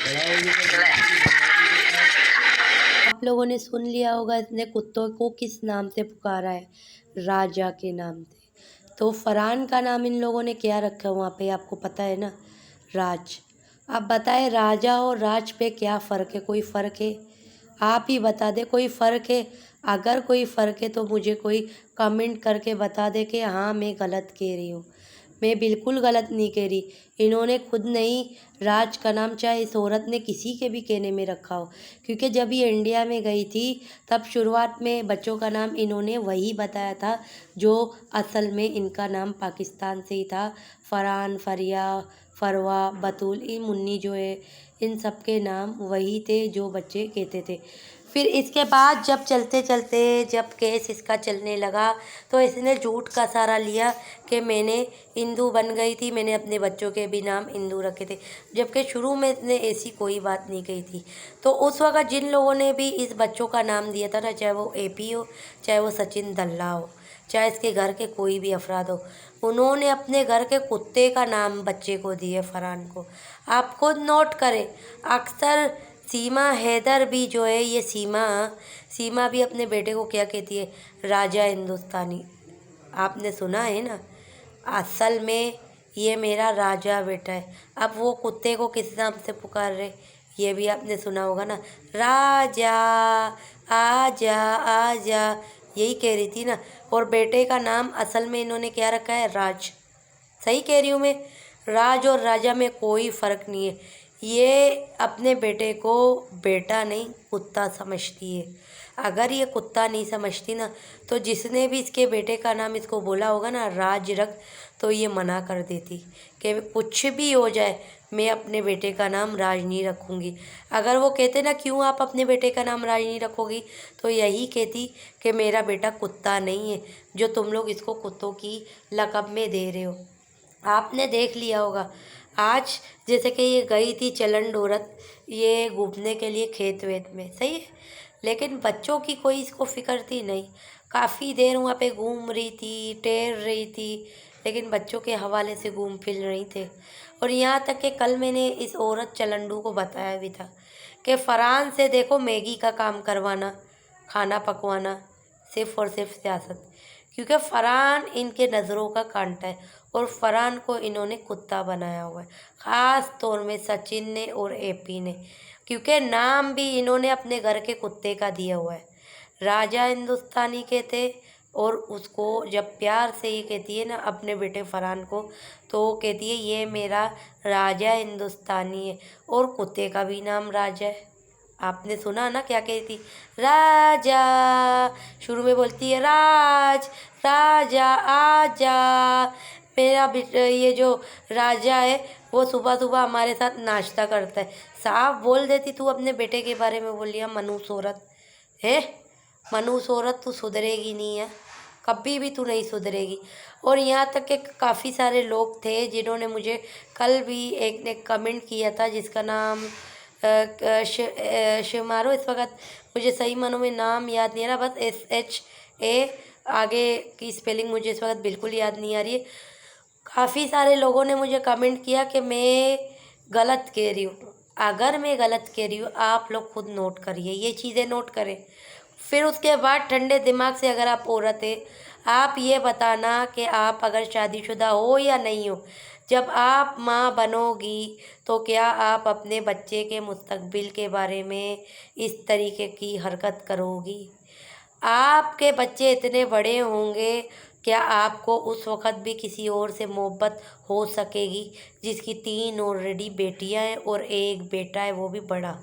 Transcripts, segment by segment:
आप लोगों ने सुन लिया होगा इसने कुत्तों को किस नाम से पुकारा है, राजा के नाम से। तो फरहान का नाम इन लोगों ने क्या रखा है वहाँ पे, आपको पता है ना, राज। अब बताए राजा और राज पे क्या फ़र्क है, कोई फ़र्क है? आप ही बता दे कोई फ़र्क है। अगर कोई फ़र्क है तो मुझे कोई कमेंट करके बता दे कि हाँ मैं गलत कह रही हूँ। मैं बिल्कुल गलत नहीं कह रही। इन्होंने खुद नहीं राज का नाम चाहे इस औरत ने किसी के भी कहने में रखा हो, क्योंकि जब ये इंडिया में गई थी तब शुरुआत में बच्चों का नाम इन्होंने वही बताया था जो असल में इनका नाम पाकिस्तान से ही था। फरहान, फरिया, फरवा, बतूल, ये मुन्नी जो है, इन सब के नाम वही थे जो बच्चे कहते थे। फिर इसके बाद जब चलते चलते जब केस इसका चलने लगा तो इसने झूठ का सहारा लिया कि मैंने इंदू बन गई थी, मैंने अपने बच्चों के भी नाम इंदू रखे थे, जबकि शुरू में इसने ऐसी कोई बात नहीं कही थी। तो उस वक्त जिन लोगों ने भी इस बच्चों का नाम दिया था ना, चाहे वो एपी हो, चाहे वो सचिन दल्ला हो, चाहे इसके घर के कोई भी अफराद हो, उन्होंने अपने घर के कुत्ते का नाम बच्चे को दिए, फरहान को। आप खुद नोट करें, अक्सर सीमा हैदर भी जो है, ये सीमा सीमा भी अपने बेटे को क्या कहती है, राजा हिंदुस्तानी। आपने सुना है ना, असल में ये मेरा राजा बेटा है। अब वो कुत्ते को किस नाम से पुकार रहे, ये भी आपने सुना होगा ना, राजा आजा आजा, यही कह रही थी ना। और बेटे का नाम असल में इन्होंने क्या रखा है, राज। सही कह रही हूँ मैं, राज और राजा में कोई फ़र्क नहीं है। ये अपने बेटे को बेटा नहीं कुत्ता समझती है। अगर ये कुत्ता नहीं समझती ना, तो जिसने भी इसके बेटे का नाम इसको बोला होगा ना राज रख, तो ये मना कर देती कि कुछ भी हो जाए मैं अपने बेटे का नाम राज नहीं रखूँगी। अगर वो कहते ना क्यों आप अपने बेटे का नाम राज नहीं रखोगी, तो यही कहती कि मेरा बेटा कुत्ता नहीं है जो तुम लोग इसको कुत्तों की लक़ब में दे रहे हो। आपने देख लिया होगा आज, जैसे कि ये गई थी चलन औरत ये घूमने के लिए खेत वेत में, सही है, लेकिन बच्चों की कोई इसको फिक्र थी नहीं। काफ़ी देर वहाँ पे घूम रही थी, टहल रही थी, लेकिन बच्चों के हवाले से घूम फिर रही थे। और यहाँ तक कि कल मैंने इस औरत चलंडू को बताया भी था कि फरहान से देखो मैगी का काम करवाना, खाना पकवाना, सिर्फ़ और सिर्फ सियासत, क्योंकि फरहान इनके नज़रों का कांटा है और फरहान को इन्होंने कुत्ता बनाया हुआ है, ख़ास तौर में सचिन ने और एपी ने, क्योंकि नाम भी इन्होंने अपने घर के कुत्ते का दिया हुआ है। राजा हिंदुस्तानी के थे, और उसको जब प्यार से ये कहती है ना अपने बेटे फरहान को, तो वो कहती है ये मेरा राजा हिंदुस्तानी है, और कुत्ते का भी नाम राजा है। आपने सुना ना क्या कहती, राजा, शुरू में बोलती है राज, राजा आजा। मेरा ये जो राजा है वो सुबह सुबह हमारे साथ नाश्ता करता है। साफ बोल देती तू अपने बेटे के बारे में, बोल लिया मनूस औरत है, मनूस औरत तू सुधरेगी नहीं है, कभी भी तू नहीं सुधरेगी। और यहाँ तक कि काफ़ी सारे लोग थे जिन्होंने मुझे कल भी एक ने कमेंट किया था जिसका नाम शिवमारो, इस वक्त मुझे सही मानों में नाम याद नहीं आ रहा, बस SHA आगे की स्पेलिंग मुझे इस वक्त बिल्कुल याद नहीं आ रही है। काफ़ी सारे लोगों ने मुझे कमेंट किया कि मैं गलत कह रही हूँ। अगर मैं गलत कह रही हूँ आप लोग खुद नोट करिए, ये चीज़ें नोट करें। फिर उसके बाद ठंडे दिमाग से, अगर आप औरत है, आप ये बताना कि आप अगर शादीशुदा हो या नहीं हो, जब आप माँ बनोगी तो क्या आप अपने बच्चे के मुस्तकबिल के बारे में इस तरीके की हरकत करोगी? आपके बच्चे इतने बड़े होंगे, क्या आपको उस वक़्त भी किसी और से मोहब्बत हो सकेगी जिसकी 3 ऑलरेडी बेटियां हैं और एक बेटा है, वो भी बड़ा,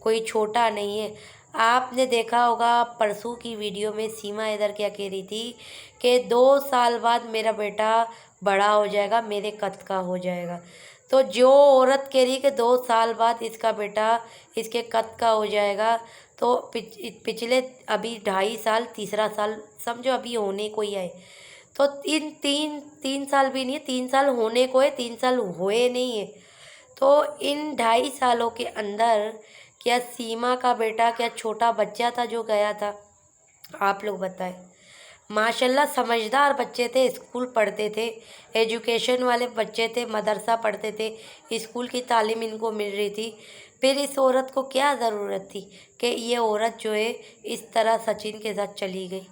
कोई छोटा नहीं है। आपने देखा होगा परसों की वीडियो में सीमा इधर क्या कह रही थी कि 2 साल बाद मेरा बेटा बड़ा हो जाएगा, मेरे कद का हो जाएगा। तो जो औरत कह रही है कि 2 साल बाद इसका बेटा इसके कद का हो जाएगा, तो पिछले अभी 2.5 साल, तीसरा साल समझो अभी होने को ही है, तो इन 3 साल भी नहीं है, 3 साल होने को है, 3 साल हुए नहीं है। तो इन 2.5 सालों के अंदर क्या सीमा का बेटा क्या छोटा बच्चा था जो गया था? आप लोग बताएं। माशाल्लाह समझदार बच्चे थे, स्कूल पढ़ते थे, एजुकेशन वाले बच्चे थे, मदरसा पढ़ते थे, स्कूल की तालीम इनको मिल रही थी। फिर इस औरत को क्या ज़रूरत थी कि ये औरत जो है इस तरह सचिन के साथ चली गई?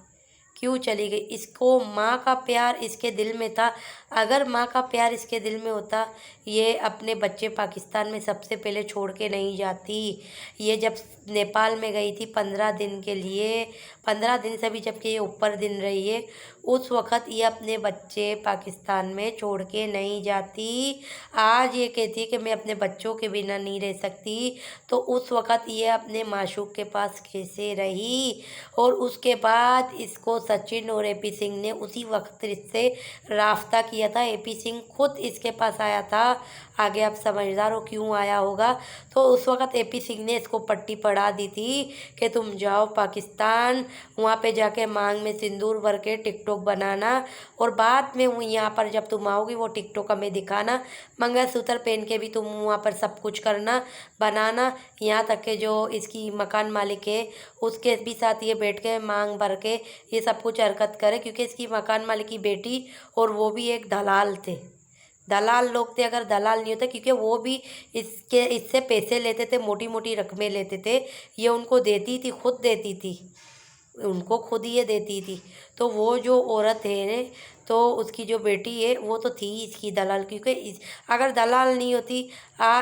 क्यों चली गई? इसको माँ का प्यार इसके दिल में था। अगर माँ का प्यार इसके दिल में होता, ये अपने बच्चे पाकिस्तान में सबसे पहले छोड़ के नहीं जाती। ये जब नेपाल में गई थी 15 दिन के लिए, 15 दिन से भी जबकि ये ऊपर दिन रही है, उस वक़्त ये अपने बच्चे पाकिस्तान में छोड़ के नहीं जाती। आज ये कहती है कि मैं अपने बच्चों के बिना नहीं रह सकती, तो उस वक़्त ये अपने माशूक के पास कैसे रही? और उसके बाद इसको सचिन और एपी सिंह ने उसी वक्त इससे राब्ता किया था। एपी सिंह खुद इसके पास आया था। आगे आप समझदार हो क्यों आया होगा। तो उस वक्त एपी सिंह ने इसको पट्टी पढ़ा दी थी कि तुम जाओ पाकिस्तान, वहाँ पे जाके मांग में सिंदूर भर के टिकटॉक बनाना, और बाद में वो यहाँ पर जब तुम आओगी वो टिकटॉक हमें दिखाना, मंगलसूत्र पहन के भी तुम वहाँ पर सब कुछ करना, बनाना। यहाँ तक के जो इसकी मकान मालिक है उसके भी साथ ये बैठ के मांग भर के ये सब कुछ हरकत करे, क्योंकि इसकी मकान मालिक की बेटी और वो भी एक दलाल थे। दलाल लोग थे, अगर दलाल नहीं होते, क्योंकि वो भी इससे पैसे लेते थे, मोटी मोटी रकमें लेते थे। ये उनको देती थी, खुद देती थी, उनको खुद ये देती थी। तो वो जो औरत है, तो उसकी जो बेटी है वो तो थी इसकी दलाल, क्योंकि अगर दलाल नहीं होती,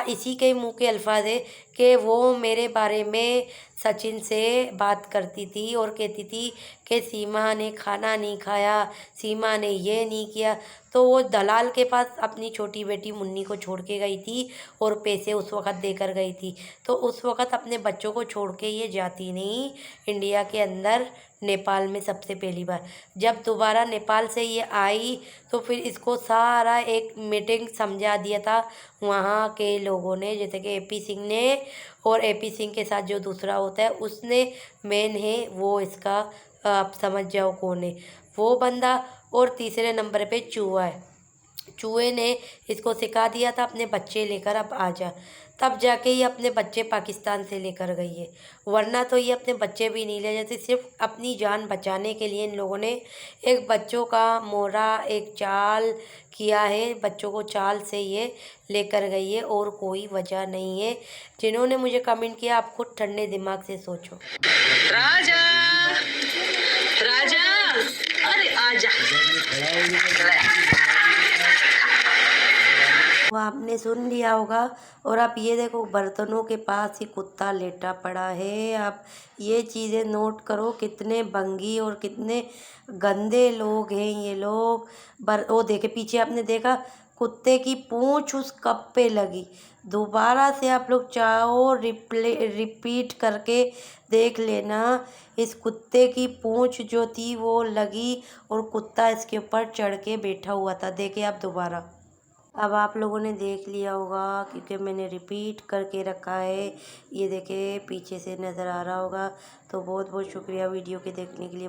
इसी के मुंह के अल्फाज है कि वो मेरे बारे में सचिन से बात करती थी और कहती थी कि सीमा ने खाना नहीं खाया, सीमा ने ये नहीं किया। तो वो दलाल के पास अपनी छोटी बेटी मुन्नी को छोड़ के गई थी और पैसे उस वक़्त देकर गई थी। तो उस वक़्त अपने बच्चों को छोड़ के ये जाती नहीं इंडिया के अंदर, नेपाल में सबसे पहली बार। जब दोबारा नेपाल से ये आई तो फिर इसको सारा एक मीटिंग समझा दिया था वहाँ के लोगों ने, जैसे कि एपी सिंह ने, और एपी सिंह के साथ जो दूसरा होता है उसने, मेन है वो इसका, आप समझ जाओ कौन है वो बंदा। और तीसरे नंबर पे चूहा है। चूहे ने इसको सिखा दिया था अपने बच्चे लेकर अब आ जा, तब जाके ये अपने बच्चे पाकिस्तान से लेकर गई है, वरना तो ये अपने बच्चे भी नहीं ले जाती। सिर्फ अपनी जान बचाने के लिए इन लोगों ने एक बच्चों का मोरा, एक चाल किया है, बच्चों को चाल से ये लेकर गई है, और कोई वजह नहीं है। जिन्होंने मुझे कमेंट किया, आप खुद ठंडे दिमाग से सोचो। राजा, राजा, अरे आजा। वो आपने सुन लिया होगा। और आप ये देखो, बर्तनों के पास ही कुत्ता लेटा पड़ा है। आप ये चीज़ें नोट करो, कितने बंगी और कितने गंदे लोग हैं ये लोग। वो देखे पीछे, आपने देखा कुत्ते की पूंछ उस कप पे लगी। दोबारा से आप लोग चाहो रिपीट करके देख लेना, इस कुत्ते की पूंछ जो थी वो लगी और कुत्ता इसके ऊपर चढ़ के बैठा हुआ था। देखे आप दोबारा। अब आप लोगों ने देख लिया होगा, क्योंकि मैंने रिपीट करके रखा है। ये देखे पीछे से नज़र आ रहा होगा। तो बहुत बहुत शुक्रिया वीडियो के देखने के लिए।